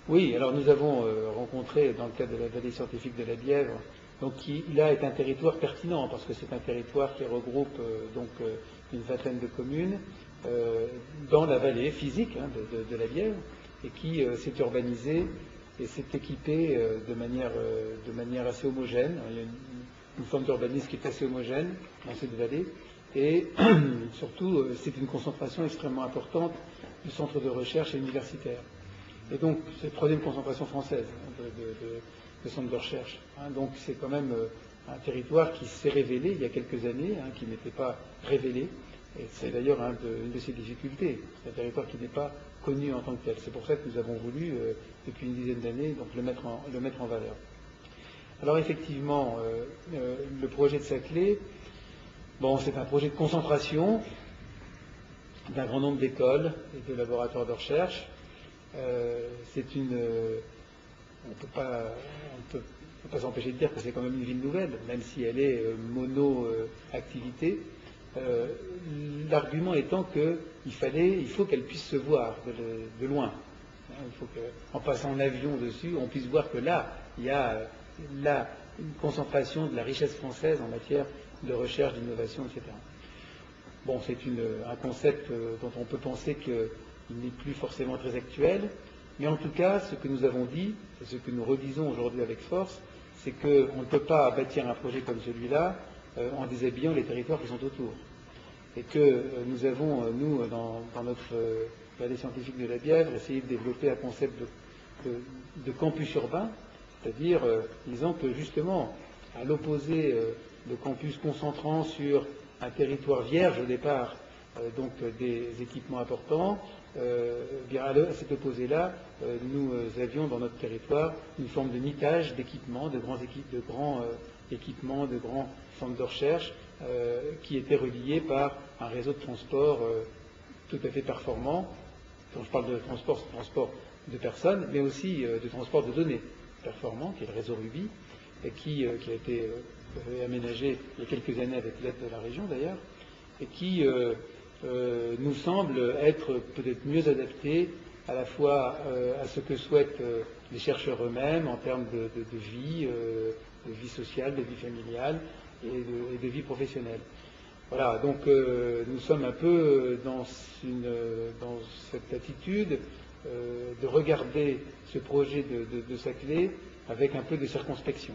Oui, alors nous avons rencontré dans le cadre de la vallée scientifique de la Bièvre, donc qui là est un territoire pertinent parce que c'est un territoire qui regroupe une vingtaine de communes dans la vallée physique de la Bièvre et qui s'est urbanisé et s'est équipé de manière assez homogène. Il y a une forme d'urbanisme qui est assez homogène dans cette vallée et surtout c'est une concentration extrêmement importante du centre de recherche et universitaire. Et donc, c'est la troisième concentration française de centres de recherche. Donc, c'est quand même un territoire qui s'est révélé il y a quelques années, qui n'était pas révélé. Et c'est d'ailleurs une de ses difficultés. C'est un territoire qui n'est pas connu en tant que tel. C'est pour ça que nous avons voulu, depuis une dizaine d'années, le mettre en valeur. Alors, effectivement, le projet de Saclay, c'est un projet de concentration d'un grand nombre d'écoles et de laboratoires de recherche. On ne peut pas s'empêcher de dire que c'est quand même une ville nouvelle, même si elle est mono-activité. L'argument étant qu'il faut qu'elle puisse se voir de loin. Il faut qu'en passant en avion dessus, on puisse voir que là, il y a une concentration de la richesse française en matière de recherche, d'innovation, etc. Bon, c'est un concept dont on peut penser qu'il n'est plus forcément très actuel, mais en tout cas, ce que nous avons dit, et ce que nous redisons aujourd'hui avec force, c'est qu'on ne peut pas bâtir un projet comme celui-là en déshabillant les territoires qui sont autour. Et que nous avons, dans notre vallée scientifique de la Bièvre, essayé de développer un concept de campus urbain, c'est-à-dire disant que justement, à l'opposé de campus concentrant sur un territoire vierge au départ, donc des équipements importants, à cet opposé-là, nous avions dans notre territoire une forme de mitage d'équipements, de grands équipements, de grands centres de recherche qui étaient reliés par un réseau de transport tout à fait performant. Quand je parle de transport, c'est transport de personnes, mais aussi de transport de données performant, qui est le réseau Ruby, et qui a été aménagé il y a quelques années avec l'aide de la région d'ailleurs, et qui nous semble être peut-être mieux adapté à la fois à ce que souhaitent les chercheurs eux-mêmes en termes de vie sociale, de vie familiale et de vie professionnelle. Voilà, donc nous sommes un peu dans cette attitude de regarder ce projet de Saclay avec un peu de circonspection.